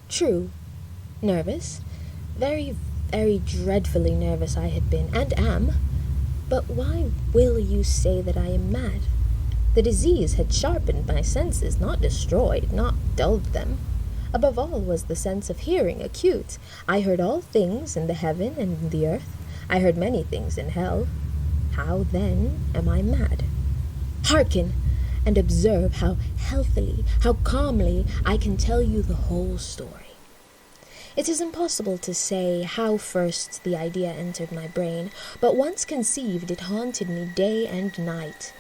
True, nervous, very, very dreadfully nervous I had been, and am. But why will you say that I am mad? The disease had sharpened my senses, not destroyed, not dulled them. Above all was the sense of hearing acute. I heard all things in the heaven and in the earth. I heard many things in hell. How, then, am I mad? Hearken, and observe how healthily, how calmly I can tell you the whole story. It is impossible to say how first the idea entered my brain, but once conceived it haunted me day and night.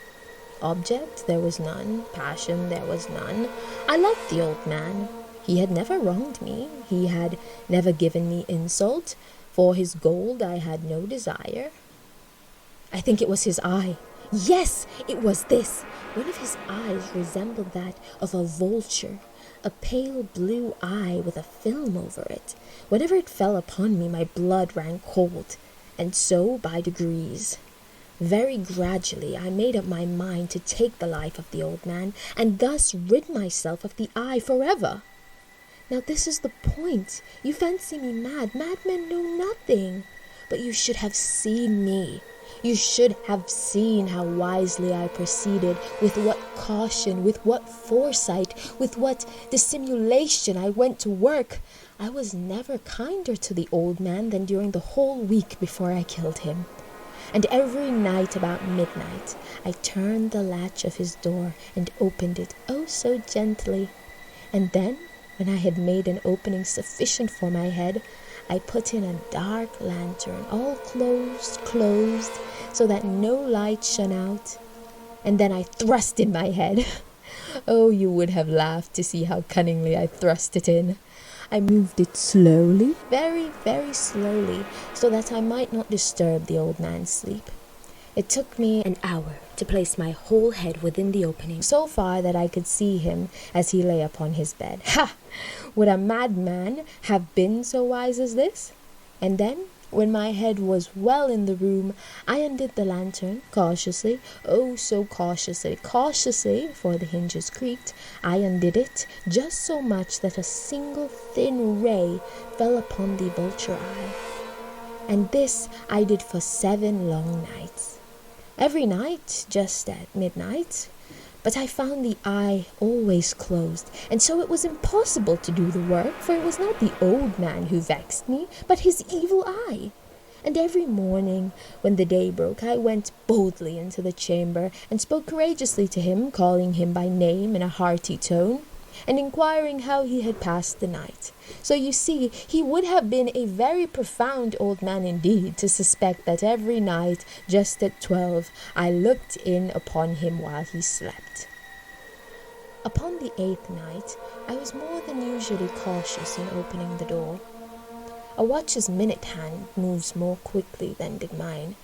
Object there was none, passion there was none. I liked the old man. He had never wronged me, he had never given me insult. For his gold I had no desire. I think it was his eye. Yes, it was this. One of his eyes resembled that of a vulture, a pale blue eye with a film over it. Whenever it fell upon me, my blood ran cold, and so by degrees. Very gradually I made up my mind to take the life of the old man, and thus rid myself of the eye forever. Now this is the point. You fancy me mad. Madmen know nothing. But you should have seen me. You should have seen how wisely I proceeded, with what caution, with what foresight, with what dissimulation I went to work. I was never kinder to the old man than during the whole week before I killed him. And every night about midnight I turned the latch of his door and opened it oh so gently. And then, when I had made an opening sufficient for my head, I put in a dark lantern, all closed, so that no light shone out. And then I thrust in my head. Oh, you would have laughed to see how cunningly I thrust it in. I moved it slowly, very, very slowly, so that I might not disturb the old man's sleep. It took me an hour to place my whole head within the opening, so far that I could see him as he lay upon his bed. Ha! Would a madman have been so wise as this? And then, when my head was well in the room, I undid the lantern, cautiously, oh so cautiously, for the hinges creaked. I undid it, just so much that a single thin ray fell upon the vulture eye. And this I did for 7 long nights. Every night, just at midnight. But I found the eye always closed, and so it was impossible to do the work, for it was not the old man who vexed me, but his evil eye. And every morning, when the day broke, I went boldly into the chamber, and spoke courageously to him, calling him by name in a hearty tone, and inquiring how he had passed the night. So you see, he would have been a very profound old man indeed to suspect that every night, just at 12, I looked in upon him while he slept. Upon the 8th night, I was more than usually cautious in opening the door. A watch's minute hand moves more quickly than did mine.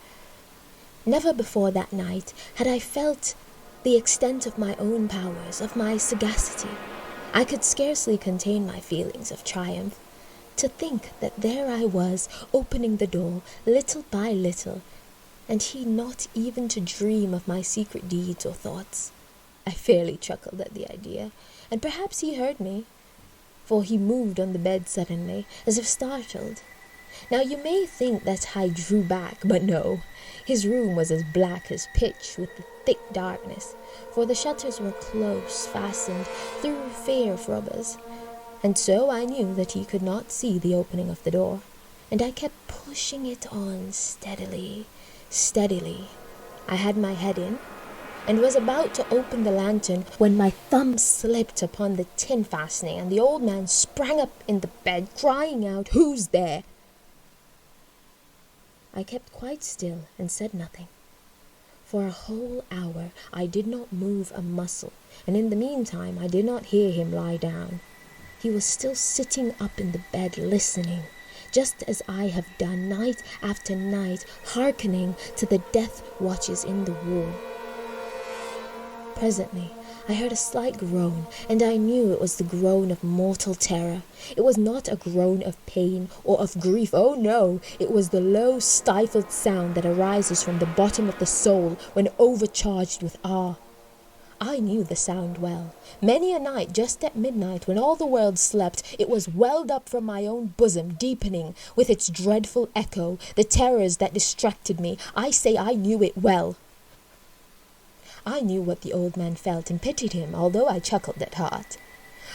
Never before that night had I felt the extent of my own powers, of my sagacity. I could scarcely contain my feelings of triumph. To think that there I was, opening the door, little by little, and he not even to dream of my secret deeds or thoughts. I fairly chuckled at the idea, and perhaps he heard me, for he moved on the bed suddenly, as if startled. Now you may think that I drew back, but no. His room was as black as pitch with the thick darkness, for the shutters were close fastened through fear of robbers, and so I knew that he could not see the opening of the door, and I kept pushing it on steadily. I had my head in, and was about to open the lantern when my thumb slipped upon the tin fastening, and the old man sprang up in the bed, crying out, "Who's there?" I kept quite still and said nothing. For a whole hour I did not move a muscle, and in the meantime I did not hear him lie down. He was still sitting up in the bed listening, just as I have done night after night, hearkening to the death watches in the wall. Presently I heard a slight groan, and I knew it was the groan of mortal terror. It was not a groan of pain or of grief. Oh no, it was the low, stifled sound that arises from the bottom of the soul when overcharged with awe. I knew the sound well. Many a night, just at midnight, when all the world slept, it was welled up from my own bosom, deepening, with its dreadful echo, the terrors that distracted me. I say I knew it well. I knew what the old man felt and pitied him, although I chuckled at heart.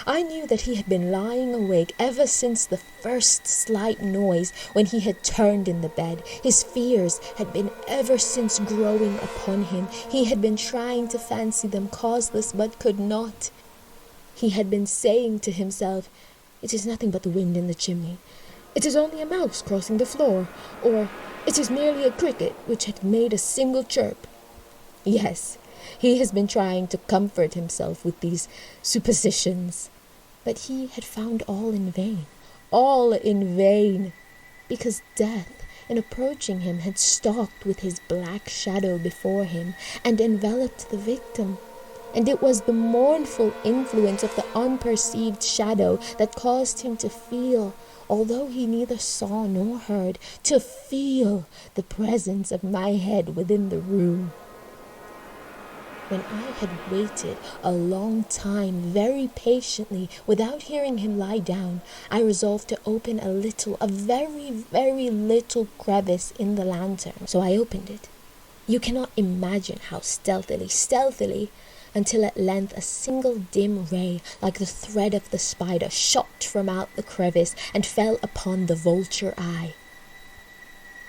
I knew that he had been lying awake ever since the first slight noise when he had turned in the bed. His fears had been ever since growing upon him. He had been trying to fancy them causeless, but could not. He had been saying to himself, "It is nothing but the wind in the chimney. It is only a mouse crossing the floor," or "It is merely a cricket which had made a single chirp." Yes, he has been trying to comfort himself with these suppositions, but he had found all in vain, because death, in approaching him, had stalked with his black shadow before him and enveloped the victim. And it was the mournful influence of the unperceived shadow that caused him to feel, although he neither saw nor heard, to feel the presence of my head within the room. When I had waited a long time, very patiently, without hearing him lie down, I resolved to open a very, very little crevice in the lantern. So I opened it. You cannot imagine how stealthily, until at length a single dim ray, like the thread of the spider, shot from out the crevice and fell upon the vulture eye.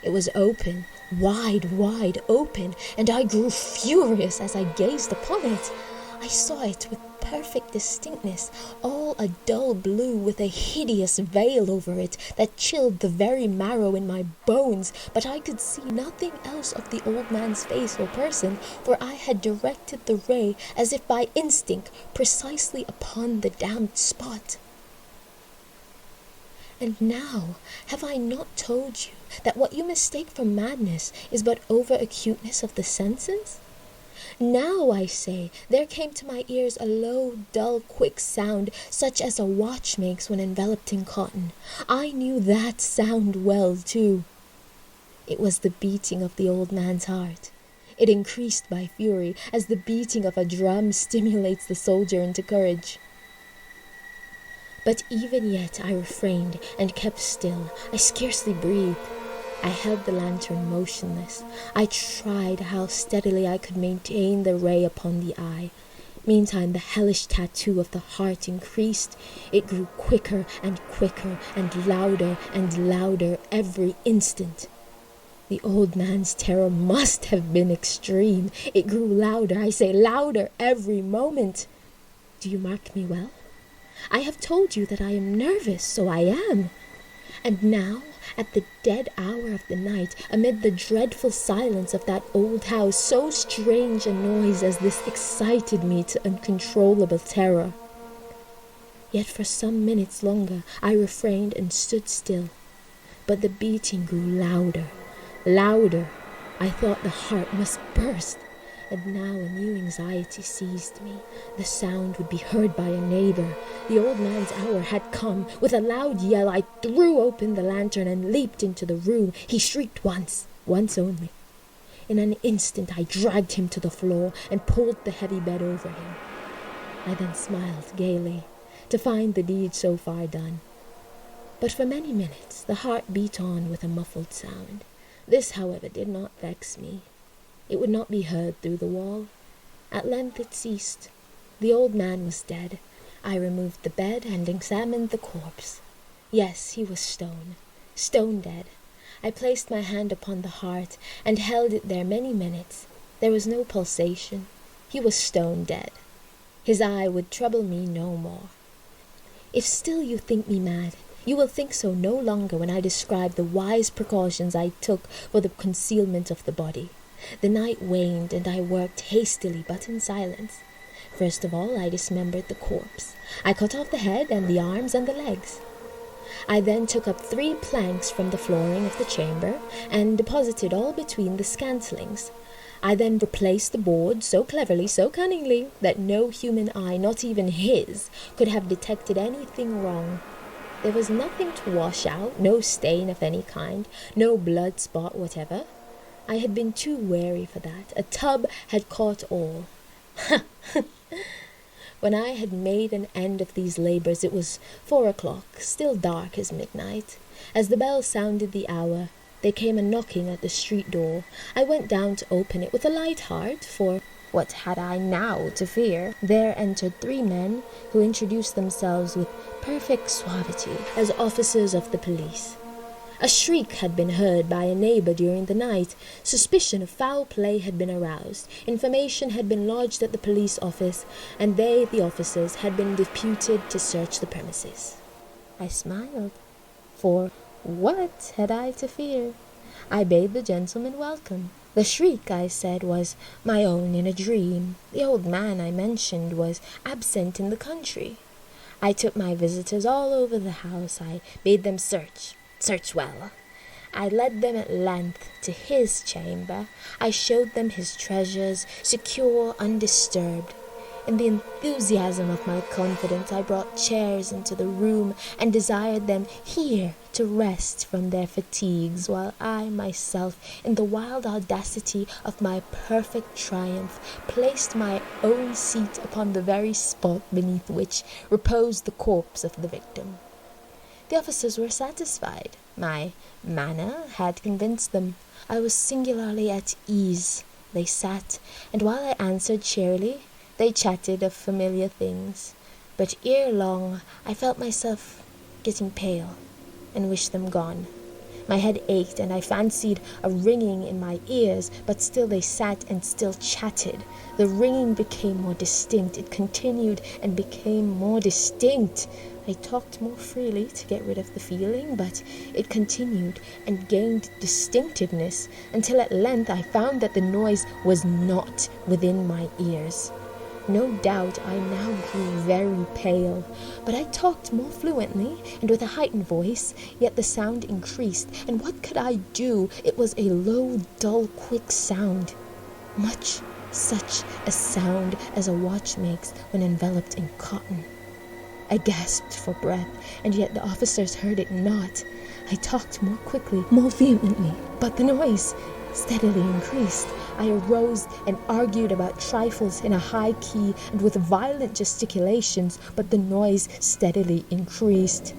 It was open, wide open, and I grew furious as I gazed upon it. I saw it with perfect distinctness, all a dull blue with a hideous veil over it that chilled the very marrow in my bones, but I could see nothing else of the old man's face or person, for I had directed the ray, as if by instinct, precisely upon the damned spot. And now, have I not told you that what you mistake for madness is but over-acuteness of the senses? Now, I say, there came to my ears a low, dull, quick sound, such as a watch makes when enveloped in cotton. I knew that sound well, too. It was the beating of the old man's heart. It increased by fury, as the beating of a drum stimulates the soldier into courage. But even yet I refrained and kept still. I scarcely breathed. I held the lantern motionless. I tried how steadily I could maintain the ray upon the eye. Meantime, the hellish tattoo of the heart increased. It grew quicker and louder every instant. The old man's terror must have been extreme. It grew louder, I say louder, every moment. Do you mark me well? I have told you that I am nervous, so I am. And now, at the dead hour of the night, amid the dreadful silence of that old house, so strange a noise as this excited me to uncontrollable terror. Yet for some minutes longer I refrained and stood still. But the beating grew louder. I thought the heart must burst. And now a new anxiety seized me. The sound would be heard by a neighbor. The old man's hour had come. With a loud yell, I threw open the lantern and leaped into the room. He shrieked once only. In an instant, I dragged him to the floor and pulled the heavy bed over him. I then smiled gaily to find the deed so far done. But for many minutes, the heart beat on with a muffled sound. This, however, did not vex me. It would not be heard through the wall. At length it ceased. The old man was dead. I removed the bed and examined the corpse. Yes, he was stone dead. I placed my hand upon the heart and held it there many minutes. There was no pulsation. He was stone dead. His eye would trouble me no more. If still you think me mad, you will think so no longer when I describe the wise precautions I took for the concealment of the body. The night waned, and I worked hastily but in silence. First of all, I dismembered the corpse. I cut off the head and the arms and the legs. I then took up 3 planks from the flooring of the chamber and deposited all between the scantlings. I then replaced the board so cleverly, so cunningly, that no human eye, not even his, could have detected anything wrong. There was nothing to wash out, no stain of any kind, no blood spot whatever. I had been too wary for that. A tub had caught all. When I had made an end of these labours, it was 4 o'clock, still dark as midnight. As the bell sounded the hour, there came a knocking at the street door. I went down to open it with a light heart, for what had I now to fear? There entered 3 men, who introduced themselves with perfect suavity as officers of the police. A shriek had been heard by a neighbour during the night. Suspicion of foul play had been aroused. Information had been lodged at the police office, and they, the officers, had been deputed to search the premises. I smiled, for what had I to fear? I bade the gentleman welcome. The shriek, I said, was my own in a dream. The old man I mentioned was absent in the country. I took my visitors all over the house. I bade them search well. I led them at length to his chamber. I showed them his treasures, secure, undisturbed. In the enthusiasm of my confidence, I brought chairs into the room and desired them here to rest from their fatigues, while I myself, in the wild audacity of my perfect triumph, placed my own seat upon the very spot beneath which reposed the corpse of the victim. The officers were satisfied. My manner had convinced them. I was singularly at ease. They sat, and while I answered cheerily, they chatted of familiar things. But ere long I felt myself getting pale, and wished them gone. My head ached, and I fancied a ringing in my ears, but still they sat and still chatted. The ringing became more distinct. It continued and became more distinct. I talked more freely to get rid of the feeling, but it continued and gained distinctiveness until at length I found that the noise was not within my ears. No doubt I now grew very pale, but I talked more fluently and with a heightened voice, yet the sound increased, and what could I do? It was a low, dull, quick sound, much such a sound as a watch makes when enveloped in cotton. I gasped for breath, and yet the officers heard it not. I talked more quickly, more vehemently, but the noise steadily increased. I arose and argued about trifles in a high key and with violent gesticulations, but the noise steadily increased.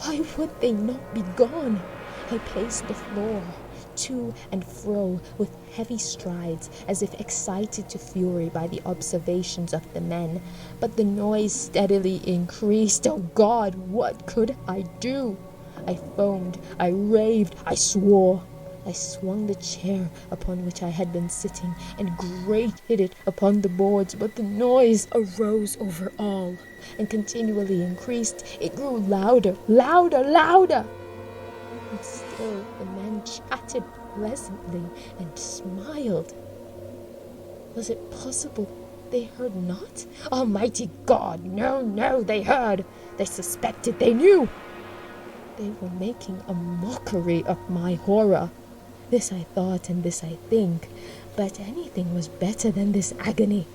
Why would they not be gone? I paced the floor to and fro with heavy strides, as if excited to fury by the observations of the men, but the noise steadily increased. Oh God, what could I do? I foamed, I raved, I swore. I swung the chair upon which I had been sitting and grated it upon the boards, but the noise arose over all and continually increased. It grew louder, louder, louder. And still the men chatted pleasantly and smiled. Was it possible they heard not? Almighty God, no, they heard. They suspected, they knew. They were making a mockery of my horror. This I thought, and this I think, but anything was better than this agony.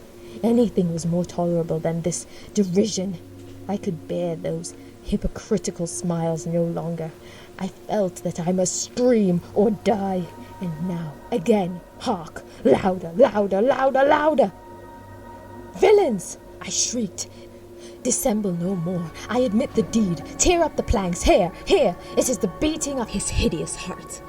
Anything was more tolerable than this derision. I could bear those hypocritical smiles no longer. I felt that I must scream or die. And now, again, hark! Louder, louder, louder, louder! Villains! I shrieked. Dissemble no more. I admit the deed. Tear up the planks. Here! It is the beating of his hideous heart.